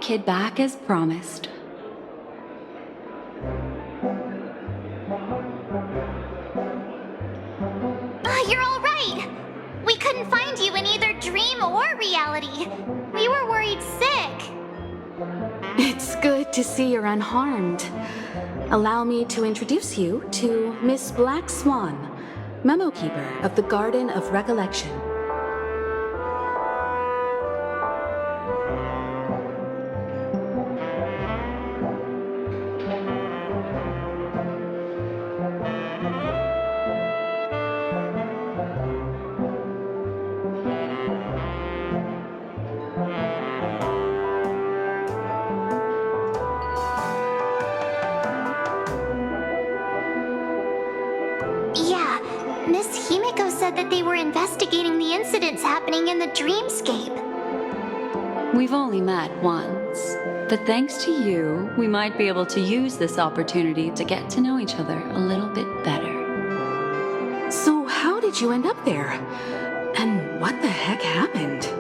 kid back as promised. You're all right. We couldn't find you in either dream or reality. We were worried sick. It's good to see you're unharmed. Allow me to introduce you to Miss Black Swan, Memo Keeper of the Garden of Recollection. Yeah, Miss Himiko said that they were investigating the incidents happening in the dreamscape. We've only met once, but thanks to you, we might be able to use this opportunity to get to know each other a little bit better. So how did you end up there? And what the heck happened?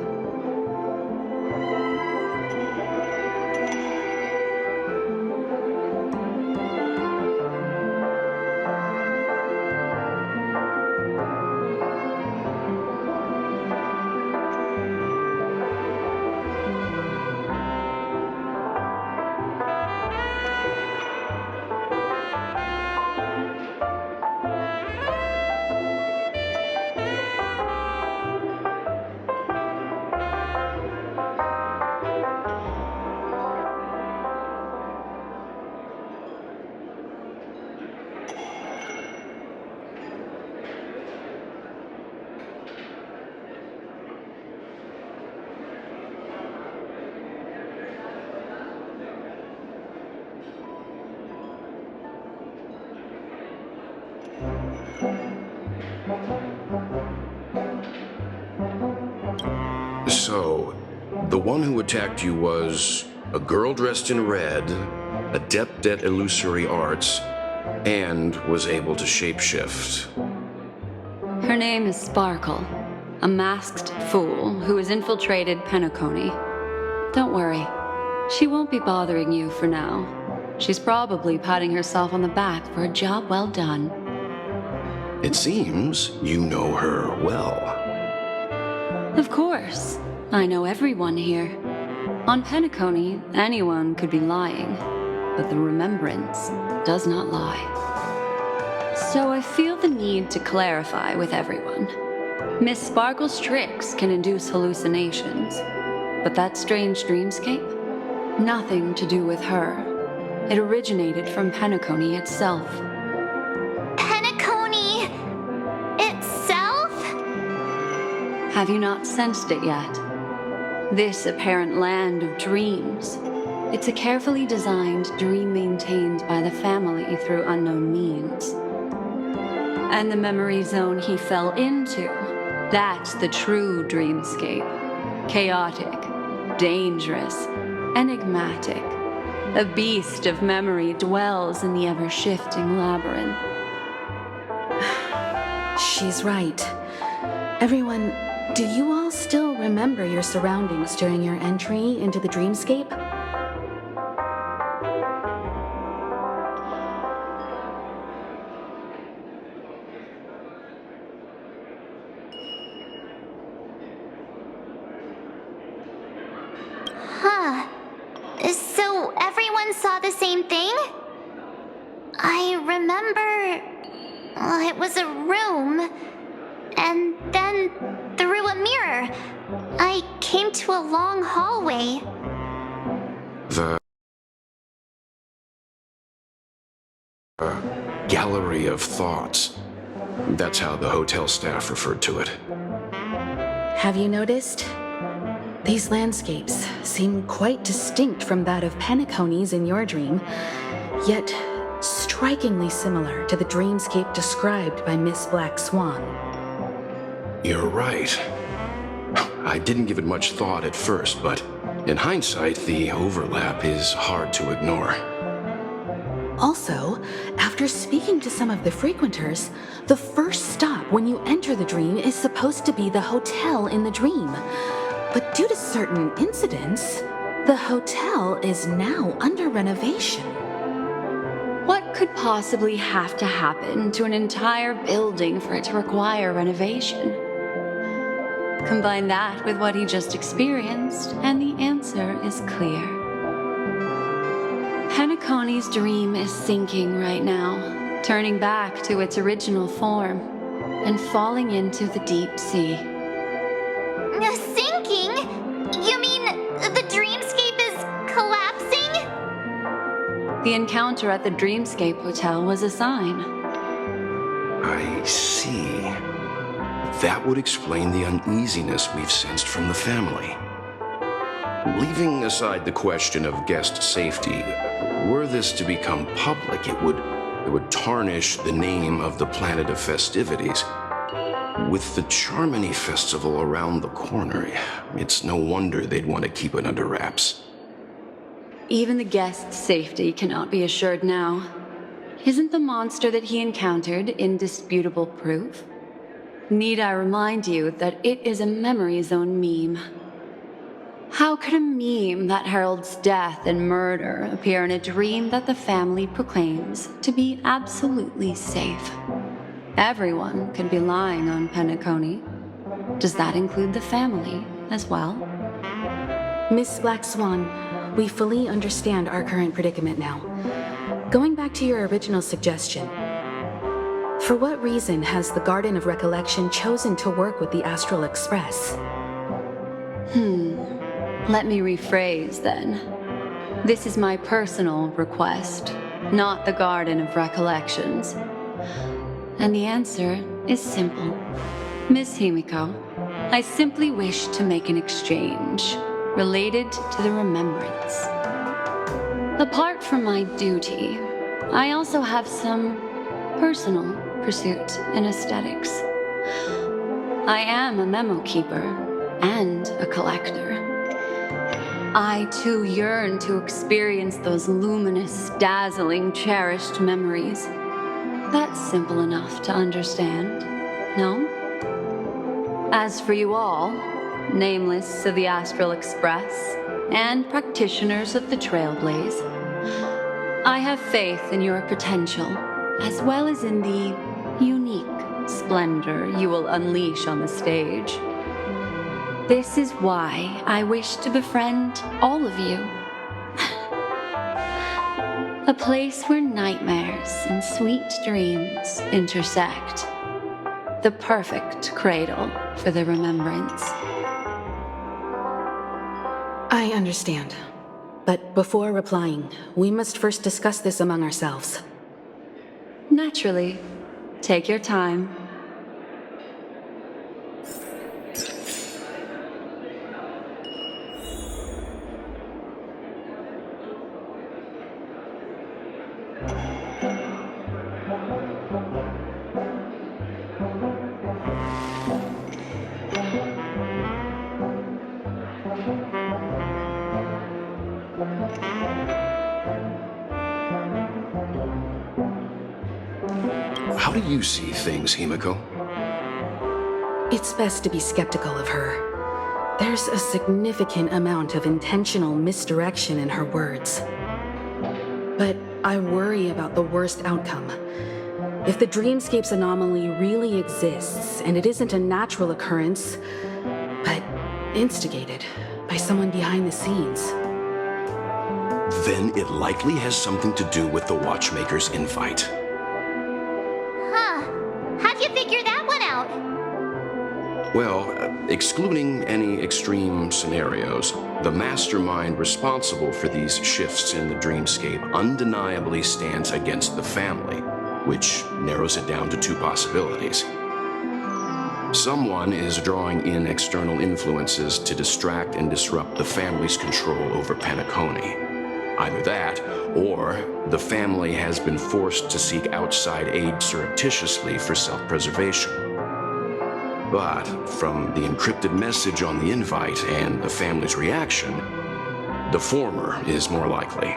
So, the one who attacked you was a girl dressed in red, adept at illusory arts, and was able to shapeshift. Her name is Sparkle, a masked fool who has infiltrated Penacony. Don't worry, she won't be bothering you for now. She's probably patting herself on the back for a job well done. It seems you know her well. Of course, I know everyone here. On Penacony, anyone could be lying, but the remembrance does not lie. So I feel the need to clarify with everyone. Miss Sparkle's tricks can induce hallucinations, but that strange dreamscape? Nothing to do with her. It originated from Penacony itself. Penacony itself? Have you not sensed it yet? This apparent land of dreams. It's a carefully designed dream maintained by the family through unknown means. And the memory zone he fell into, that's the true dreamscape. Chaotic, dangerous, enigmatic. A beast of memory dwells in the ever-shifting labyrinth. She's right. Everyone, do you all still remember your surroundings during your entry into the dreamscape? Huh. So everyone saw the same thing? I remember... it was a room. And then, through a mirror, I came to a long hallway. The Gallery of Thoughts. That's how the hotel staff referred to it. Have you noticed? These landscapes seem quite distinct from that of Penacony's in your dream, yet strikingly similar to the dreamscape described by Miss Black Swan. You're right. I didn't give it much thought at first, but in hindsight, the overlap is hard to ignore. Also, after speaking to some of the frequenters, the first stop when you enter the dream is supposed to be the hotel in the dream. But due to certain incidents, The hotel is now under renovation. What could possibly have to happen to an entire building for it to require renovation? Combine that with what he just experienced, and the answer is clear. Penacony's dream is sinking right now, turning back to its original form and falling into the deep sea. Sinking? You mean the dreamscape is collapsing? The encounter at the Dreamscape Hotel was a sign. I see. That would explain the uneasiness we've sensed from the family. Leaving aside the question of guest safety, were this to become public, it would tarnish the name of the planet of festivities. With the Charmony Festival around the corner, it's no wonder they'd want to keep it under wraps. Even the guest's safety cannot be assured now. Isn't the monster that he encountered indisputable proof? Need I remind you that it is a memory zone meme? How could a meme that heralds death and murder appear in a dream that the family proclaims to be absolutely safe? Everyone could be lying on Penacony. Does that include the family as well? Miss Black Swan, we fully understand our current predicament now. Going back to your original suggestion, for what reason has the Garden of Recollection chosen to work with the Astral Express? Let me rephrase then. This is my personal request, not the Garden of Recollections. And the answer is simple. Miss Himiko, I simply wish to make an exchange related to the remembrance. Apart from my duty, I also have some personal pursuit in aesthetics. I am a memo keeper and a collector. I too yearn to experience those luminous, dazzling, cherished memories. That's simple enough to understand, no? As for you all, nameless of the Astral Express and practitioners of the Trailblaze, I have faith in your potential, as well as in the unique splendor you will unleash on the stage. This is why I wish to befriend all of you. A place where nightmares and sweet dreams intersect. The perfect cradle for the remembrance. I understand. But before replying, we must first discuss this among ourselves. Naturally. Take your time. How do you see things, Himiko? It's best to be skeptical of her. There's a significant amount of intentional misdirection in her words. But I worry about the worst outcome. If the Dreamscape's anomaly really exists, and it isn't a natural occurrence, but instigated by someone behind the scenes, Then it likely has something to do with the Watchmaker's invite. How'd you figure that one out? Well, excluding any extreme scenarios, the mastermind responsible for these shifts in the dreamscape undeniably stands against the family, which narrows it down to two possibilities. Someone is drawing in external influences to distract and disrupt the family's control over Penacony. Either that, or the family has been forced to seek outside aid surreptitiously for self-preservation. But from the encrypted message on the invite and the family's reaction, the former is more likely.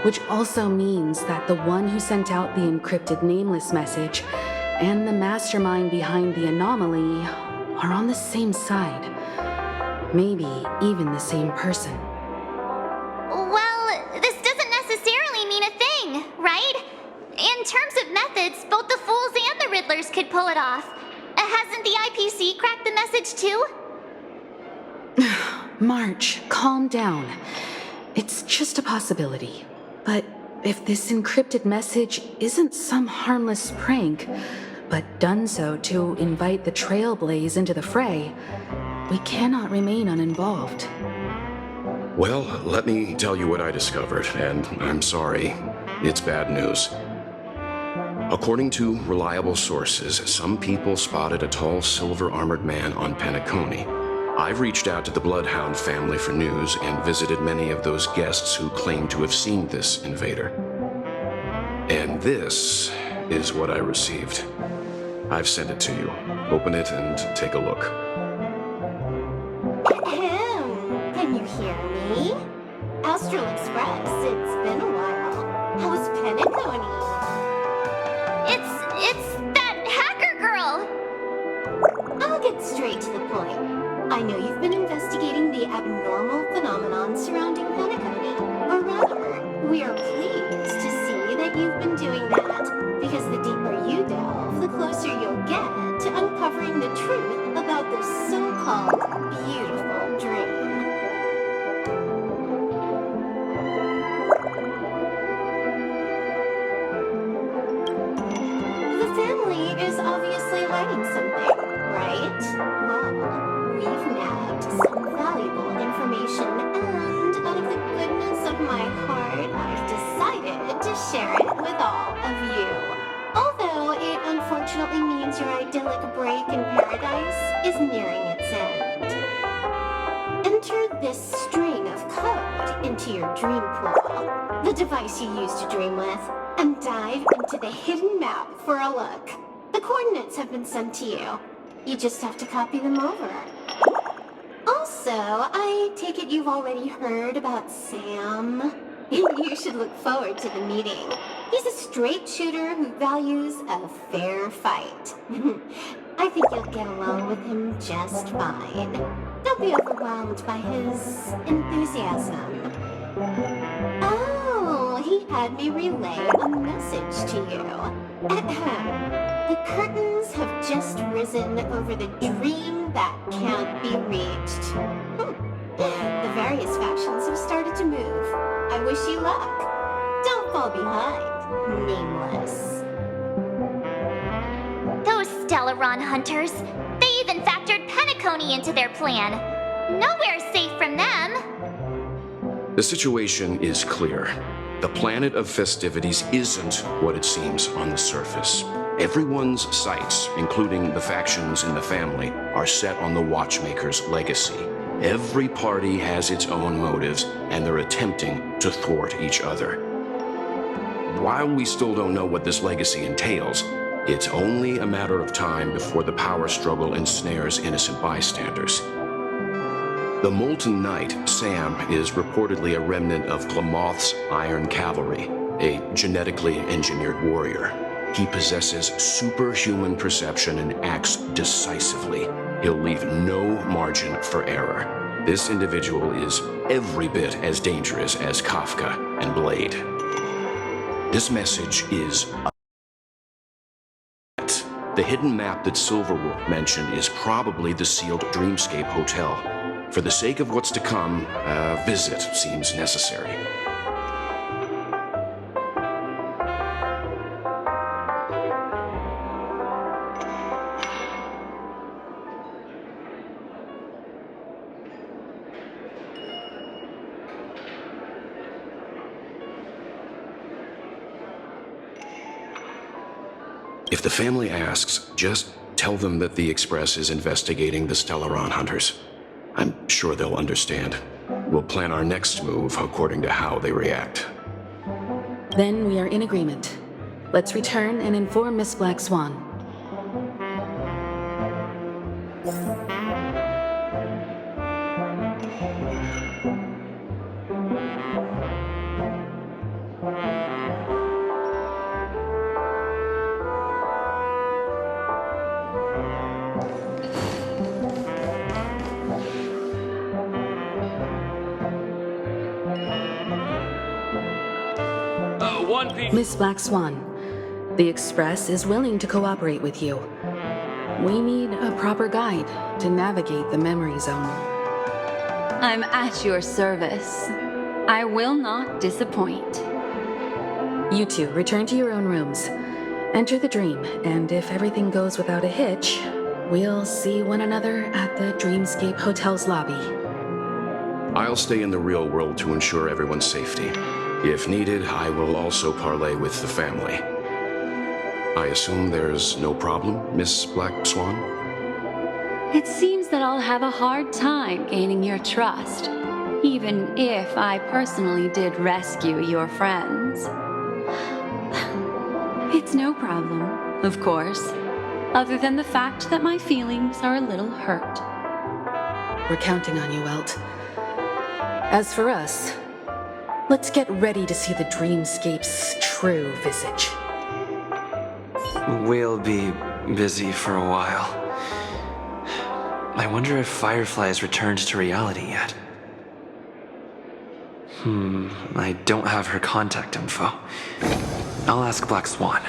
which also means that the one who sent out the encrypted nameless message and the mastermind behind the anomaly are on the same side. Maybe even the same person. Well, this doesn't necessarily mean a thing, right? In terms of methods, both the Fools and the Riddlers could pull it off. Hasn't the IPC cracked the message too? March, calm down. It's just a possibility. But if this encrypted message isn't some harmless prank, but done so to invite the Trailblaze into the fray, we cannot remain uninvolved. Well, let me tell you what I discovered, and I'm sorry. It's bad news. According to reliable sources, some people spotted a tall silver-armored man on Penacony. I've reached out to the Bloodhound family for news and visited many of those guests who claim to have seen this invader. And this is what I received. I've sent it to you. Open it and take a look. Ahem. Can you hear me? Astral Express, it's been a while. How's Penacony? It's that hacker girl! I'll get straight to the point. I know you've been investigating the abnormal phenomenon surrounding Penacony. Or rather, we are pleased to see that you've been doing that, because the deeper you delve, the closer you'll get to uncovering the truth about this so-called beautiful dream. The family is obviously hiding something, right? Well, we've nabbed some valuable information, and out of the goodness of my heart, I've decided to share it with all of you. Although it unfortunately means your idyllic break in paradise is nearing its end. Enter this string of code into your dream pool, the device you use to dream with, and dive into the hidden map for a look. The coordinates have been sent to you. You just have to copy them over. Also, I take it you've already heard about Sam. You should look forward to the meeting. He's a straight shooter who values a fair fight. I think you'll get along with him just fine. Don't be overwhelmed by his enthusiasm. Oh, he had me relay a message to you. The curtains have just risen over the dream that can't be reached. The various factions have started to move. I wish you luck. Don't fall behind, nameless. Those Stellaron hunters, they even factored Penacony into their plan. Nowhere's safe from them. The situation is clear. The planet of festivities isn't what it seems on the surface. Everyone's sights, including the factions in the family, are set on the Watchmaker's legacy. Every party has its own motives, and they're attempting to thwart each other. While we still don't know what this legacy entails, it's only a matter of time before the power struggle ensnares innocent bystanders. The Molten Knight, Sam, is reportedly a remnant of Glamoth's Iron Cavalry, a genetically engineered warrior. He possesses superhuman perception and acts decisively. He'll leave no margin for error. This individual is every bit as dangerous as Kafka and Blade. This message is the hidden map that Silverwolf mentioned is probably the sealed Dreamscape Hotel. For the sake of what's to come, a visit seems necessary. If the family asks, just tell them that the Express is investigating the Stellaron hunters. I'm sure they'll understand. We'll plan our next move according to how they react. Then we are in agreement. Let's return and inform Miss Black Swan. One piece. Miss Black Swan, the Express is willing to cooperate with you. We need a proper guide to navigate the memory zone. I'm at your service. I will not disappoint. You two return to your own rooms. Enter the dream, and if everything goes without a hitch, we'll see one another at the Dreamscape Hotel's lobby. I'll stay in the real world to ensure everyone's safety. If needed, I will also parley with the family. I assume there's no problem, Miss Black Swan? It seems that I'll have a hard time gaining your trust, even if I personally did rescue your friends. It's no problem, of course, other than the fact that my feelings are a little hurt. We're counting on you, Welt. As for us, let's get ready to see the Dreamscape's true visage. We'll be busy for a while. I wonder if Firefly has returned to reality yet. I don't have her contact info. I'll ask Black Swan.